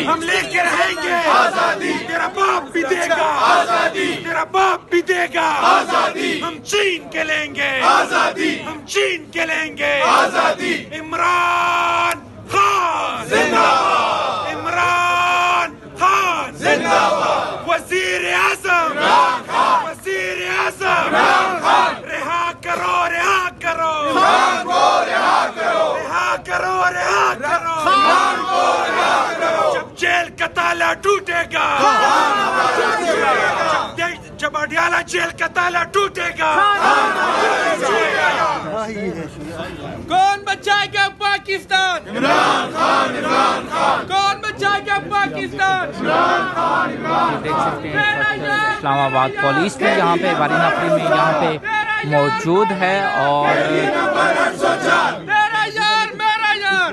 हम लेके रहेंगे आजादी। तेरा बाप भी देगा आजादी, तेरा बाप भी देगा आजादी। हम छीन के लेंगे आजादी, हम छीन के लेंगे आजादी। इमरान खान जिंदाबाद, इमरान खान जिंदाबाद। वजीर आजम इमरान खान, वजीर आजम इमरान खान। रिहा करो, रिहा करो इमरान को, रिहा करो, रिहा करो, रिहा करो इमरान को, रिहा करो। जब जेल का ताला टूटेगा, जब अडयाला जेल का ताला टूटेगा, कौन बचाएगा पाकिस्तान? इमरान खान, इमरान खान। कौन बचाएगा पाकिस्तान? इमरान खान, इमरान। देख सकते हैं इस्लामाबाद पुलिस भी यहाँ पे वारीना फ्री में यहाँ पे मौजूद है और मेरा यार, मेरा यार।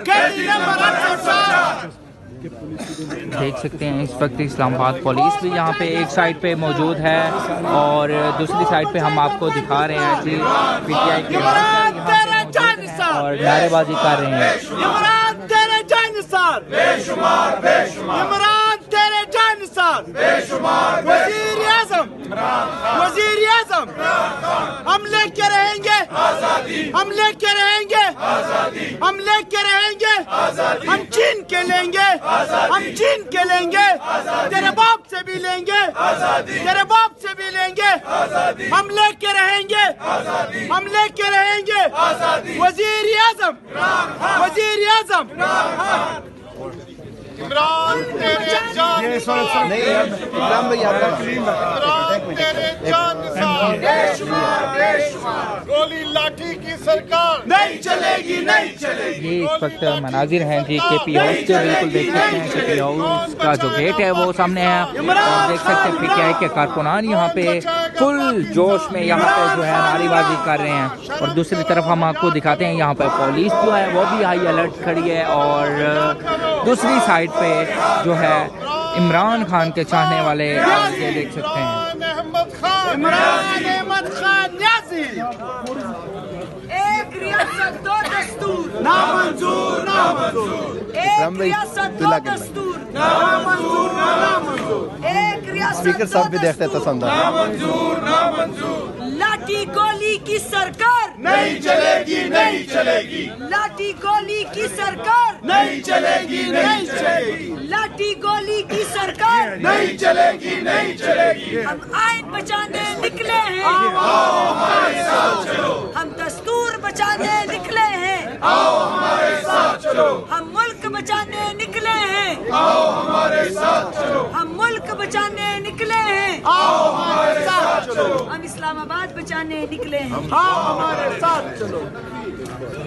देख सकते हैं इस वक्त इस्लामाबाद पुलिस भी यहाँ पे एक साइड पे मौजूद है और दूसरी साइड पे हम आपको दिखा रहे हैं कि पीटीआई के और नारेबाजी कर रहे हैं। इमरान तेरे जानिसार बेशुमार, बेशुमार। इमरान तेरे जानिसार बेशुमार। वजीर आजम, वजीर आजम। हम लेके रहेंगे आजादी, हम लेके रहेंगे आजादी, हम लेके रहेंगे आजादी। हम छीन के लेंगे आजादी, हम छीन के लेंगे आजादी। तेरे बाप से भी लेंगे आजादी, तेरे बाप से भी लेंगे आजादी। हम लेके रहेंगे आजादी, हम लेके रहेंगे आजादी। वजीर आजम, वजीर आजम इमरान तेरे जान इमरान भाई तेरे जानिसार बेशुमार, बेशुमार। गोली लाठी की सरकार नहीं चलेगी, नहीं चलेगी। ये इस वक्त मनाजिर हैं जी केपी हाउस के, बिल्कुल देख सकते हैं केपी हाउस का जो गेट है वो सामने है और देख सकते हैं पीटीआई के कारकुनान यहाँ पे फुल जोश में यहाँ पे जो है नारेबाजी कर रहे हैं और दूसरी तरफ हम आपको दिखाते हैं यहाँ पे पुलिस जो है वो भी हाई अलर्ट खड़ी है और दूसरी साइड पे जो है इमरान खान के चाहने वाले ये देख सकते हैं। इमरान अहमद खान न्यासी। एक रियासत दो दस्तूर नामंजूर, नामंजूर। एक रियासत दो दस्तूर नामंजूर, नामंजूर। एक रियासत स्पीकर साहब भी देखते तो समझा नामंजूर, नामंजूर। लाठी गोली की सरकार नहीं चलेगी, नहीं चलेगी। लाठी गोली की सरकार नहीं चलेगी, नहीं चलेगी। लाठी गोली की सरकार नहीं चलेगी, नहीं चलेगी। हम आइन बचाने निकले हैं, आओ हमारे साथ चलो। हम दस्तूर बचाने निकले हैं, आओ हमारे साथ चलो। हम मुल्क बचाने निकले हैं, आओ हमारे साथ चलो। हम मुल्क बचाने निकले हैं, आओ हमारे साथ चलो। हम इस्लामाबाद बचाने निकले हैं, आओ हमारे साथ चलो।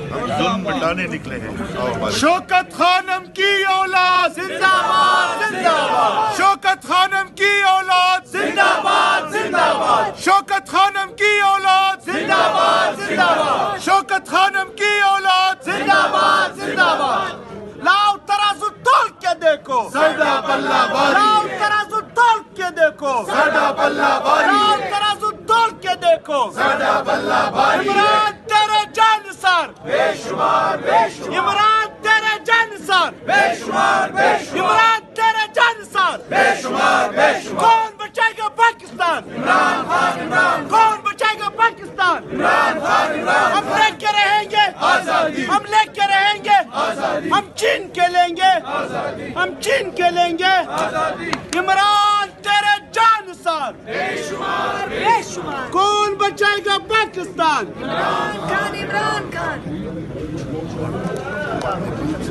हम जुल्म मिटाने निकले हैं। शौकत खानम की औलाद जिंदाबाद, जिंदाबाद। शौकत खानम की औलाद जिंदाबाद, जिंदाबाद। शौकत खानम की औलाद जिंदाबाद, जिंदाबाद। शौकत खानम की औलाद जिंदाबाद, जिंदाबाद। लाओ तराजू तोल के देखो, सरदा पल्ला भारी। लाओ तराजू तोल के देखो, सरदा पल्ला भारी। लाओ तराजू तोल के देखो, सरदा पल्ला भारी। इमरान तेरे जानिसार बेशुमार, बेशुमार। इमरान तेरे जानिसार बेशुमार, बेशुमार। इमरान तेरे जानिसार बेशुमार, बेशुमार। कौन बचाएगा पाकिस्तान? इमरान खान, इमरान। कौन बचाएगा पाकिस्तान? इमरान खान, इमरान। हम लेके रहेंगे आजादी, हम लेके रहेंगे आजादी। हम छीन के लेंगे आजादी, हम छीन के लेंगे आजादी। इमरान तेरे जानिसार बेशुमार, बेशुमार। कौन बचाएगा पाकिस्तान? इमरान खान, इमरान खान।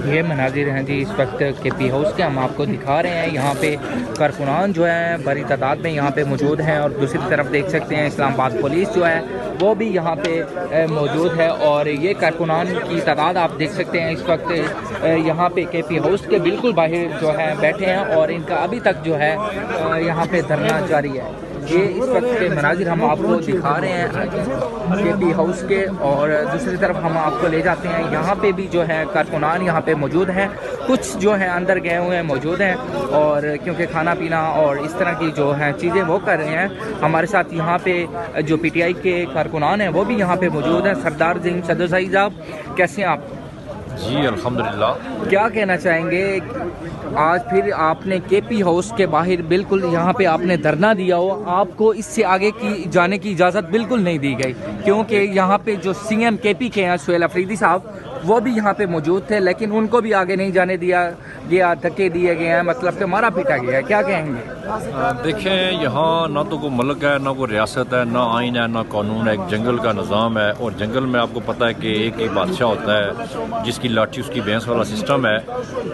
ये मनाजिर हैं जी इस वक्त केपी हाउस के, हम आपको दिखा रहे हैं। यहाँ पे कारकुनान जो है बड़ी तादाद में यहाँ पे मौजूद हैं और दूसरी तरफ देख सकते हैं इस्लामाबाद पुलिस जो है वो भी यहाँ पे मौजूद है और ये कारकुनान की तादाद आप देख सकते हैं इस वक्त यहाँ पे केपी हाउस के बिल्कुल बाहर जो है बैठे हैं और इनका अभी तक जो है यहाँ पे धरना जारी है। ये इस वक्त के मनाजिर हम आपको दिखा रहे हैं केपी हाउस के और दूसरी तरफ हम आपको ले जाते हैं। यहाँ पे भी जो है कारकुनान यहाँ पे मौजूद हैं, कुछ जो है अंदर गए हुए हैं मौजूद हैं और क्योंकि खाना पीना और इस तरह की जो है चीज़ें वो कर रहे हैं। हमारे साथ यहाँ पे जो पीटीआई के कारकुनान हैं वो भी यहाँ पे मौजूद हैं। सरदार जिम सदर साहिब साहब, कैसे हैं आप? जी अल्हम्दुलिल्लाह। क्या कहना चाहेंगे, आज फिर आपने केपी हाउस के बाहर बिल्कुल यहाँ पे आपने धरना दिया हो, आपको इससे आगे की जाने की इजाज़त बिल्कुल नहीं दी गई, क्योंकि यहाँ पे जो सीएम केपी के हैं सुहेल अफरीदी साहब, वो भी यहाँ पे मौजूद थे, लेकिन उनको भी आगे नहीं जाने दिया गया, धक्के दिए गए हैं, मतलब कि मारा पीटा गया है। क्या कहेंगे? देखें, यहाँ ना तो कोई मुल्क है, ना कोई रियासत है, ना आइन है, ना कानून है, एक जंगल का निज़ाम है। और जंगल में आपको पता है कि एक ही बादशाह होता है जिसकी लाठी उसकी भैंस वाला सिस्टम है।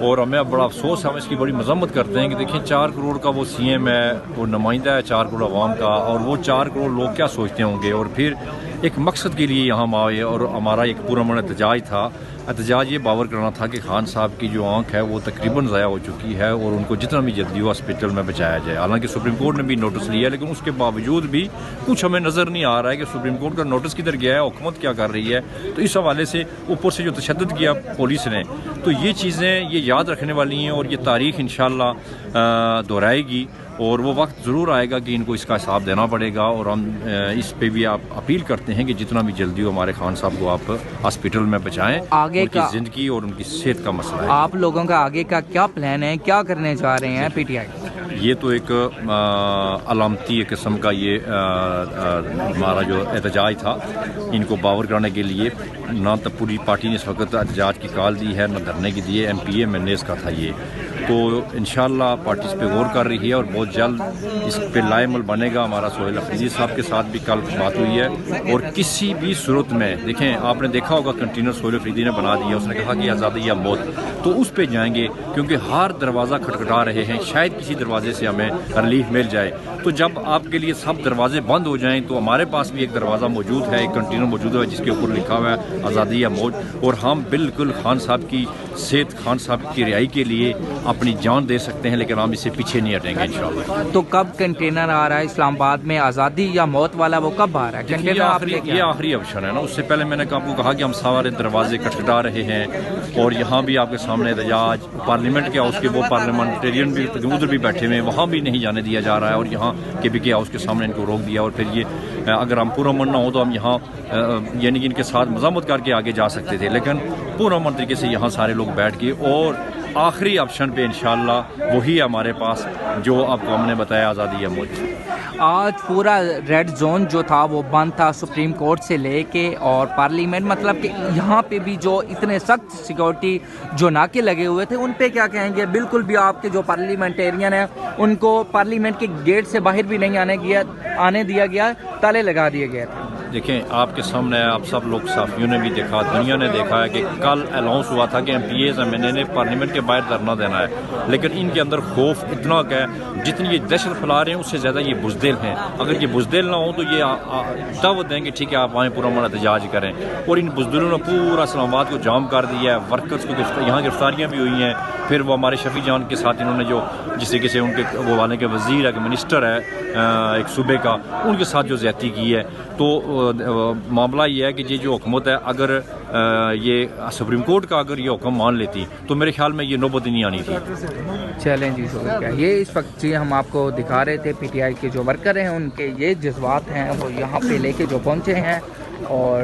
और हमें बड़ा अफसोस है, हम इसकी बड़ी मजम्मत करते हैं कि देखें 4 करोड़ का वो सीएम है, वो नुमाइंदा है 4 करोड़ अवाम का, और वो 4 करोड़ लोग क्या सोचते होंगे। और फिर एक मकसद के लिए यहाँ हम आए, और हमारा एक पूरा मन एहतजाज था। एहतजाज ये बावर करना था कि खान साहब की जो आंख है वो तकरीबन ज़ाया हो चुकी है, और उनको जितना भी जल्दी हो हॉस्पिटल में बचाया जाए। हालांकि सुप्रीम कोर्ट ने भी नोटिस लिया, लेकिन उसके बावजूद भी कुछ हमें नज़र नहीं आ रहा है कि सुप्रीम कोर्ट का नोटिस किधर गया है, हुकूमत क्या कर रही है। तो इस हवाले से ऊपर से जो तशद्दुद किया पुलिस ने, तो ये चीज़ें ये याद रखने वाली हैं, और ये तारीख इंशाअल्लाह दोहराएगी, और वो वक्त ज़रूर आएगा कि इनको इसका हिसाब देना पड़ेगा। और हम इस पे भी आप अपील करते हैं कि जितना भी जल्दी हो हमारे खान साहब को आप हॉस्पिटल में बचाएं। आगे उनकी का ज़िंदगी और उनकी सेहत का मसला है। आप लोगों का आगे का क्या प्लान है, क्या करने जा रहे हैं पीटीआई? ये तो एक अलामती किस्म का ये हमारा जो एहतजाज था, इनको बावर कराने के लिए ना तो पूरी पार्टी ने इस वक्त एहतजाज की कॉल दी है, न धरने की दी है। MPA MNAs का था ये, तो इंशाअल्लाह पार्टी इस पे गौर कर रही है और बहुत जल्द इस पे लाएमल बनेगा। हमारा सुहेल अफरीदी साहब के साथ भी कल बात हुई है, और किसी भी सूरत में देखें, आपने देखा होगा कंटेनर सुहेल अफरीदी ने बना दिया, उसने कहा कि आज़ादी या मौत, तो उस पे जाएंगे, क्योंकि हर दरवाज़ा खटखटा रहे हैं, शायद किसी दरवाजे से हमें रिलीफ मिल जाए। तो जब आपके लिए सब दरवाजे बंद हो जाएं, तो हमारे पास भी एक दरवाज़ा मौजूद है, एक कंटेनर मौजूद है जिसके ऊपर लिखा हुआ है आज़ादी या मौत, और हम बिल्कुल खान साहब की सेहत, खान साहब की रिहाई के लिए अपनी जान दे सकते हैं, लेकिन हम इससे पीछे नहीं हटेंगे इंशाअल्लाह। तो कब कंटेनर आ रहा है इस्लामाबाद में, आज़ादी या मौत वाला, वो कब आ रहा है कंटेनर? ये आखिरी ऑप्शन है ना। उससे पहले मैंने आपको कहा कि हम सारे दरवाजे खटखटा रहे हैं, और यहाँ भी आपके सामने एहतजाज, पार्लियामेंट के हाउस के वो पार्लियामेंटेरियन भी उधर भी बैठे हुए हैं, वहाँ भी नहीं जाने दिया जा रहा है, और यहाँ KPK हाउस के सामने इनको रोक दिया। और फिर ये अगर हम पूरा मन ना हो तो हम यहाँ यानी कि इनके साथ मज़ामत करके आगे जा सकते थे, लेकिन पूरा मन तरीके से यहाँ सारे लोग बैठ के, और आखिरी ऑप्शन पे इंशाअल्लाह वही हमारे पास जो आपको हमने बताया, आज़ादी या मौत। आज पूरा रेड जोन जो था वो बंद था, सुप्रीम कोर्ट से लेके और पार्लियामेंट, मतलब कि यहाँ पे भी जो इतने सख्त सिक्योरिटी जो नाके लगे हुए थे, उन पे क्या कहेंगे? बिल्कुल भी आपके जो पार्लियामेंटेरियन हैं उनको पार्लियामेंट के गेट से बाहर भी नहीं आने दिया गया, ताले लगा दिए गए थे। देखें, आपके सामने आप सब लोग साफियों ने भी देखा, दुनिया ने देखा है कि कल अनाउंस हुआ था कि MPAs MNA ने पार्लियामेंट के बाहर धरना देना है, लेकिन इनके अंदर खौफ इतना का है, जितनी ये दहशत फैला रहे हैं उससे ज़्यादा ये बुज़दिल हैं। अगर ये बुज़दिल ना हो तो ये दावत देंगे ठीक है आप आएँ, पूरा हमारा एहतजाज करें। और इन बुज़दिलों ने पूरा इस्लामाबाद को जाम कर दिया है, वर्कर्स को यहाँ गिरफ्तारियाँ भी हुई हैं। फिर वो हमारे शफी जान के साथ इन्होंने जो जिस तरीके से उनके वो वाले के वज़ीर है, मिनिस्टर है एक सूबे का, उनके साथ जो ज़्यादती की है, तो मामला ये है कि ये जो हुकूमत है, अगर ये सुप्रीम कोर्ट का अगर ये हुक्म मान लेती तो मेरे ख्याल में ये नौबत नहीं आनी थी। चलें जी, शुक्रिया। ये इस वक्त जी हम आपको दिखा रहे थे PTI के जो वर्कर हैं, उनके ये जज्बात हैं वो यहाँ पे लेके जो पहुँचे हैं, और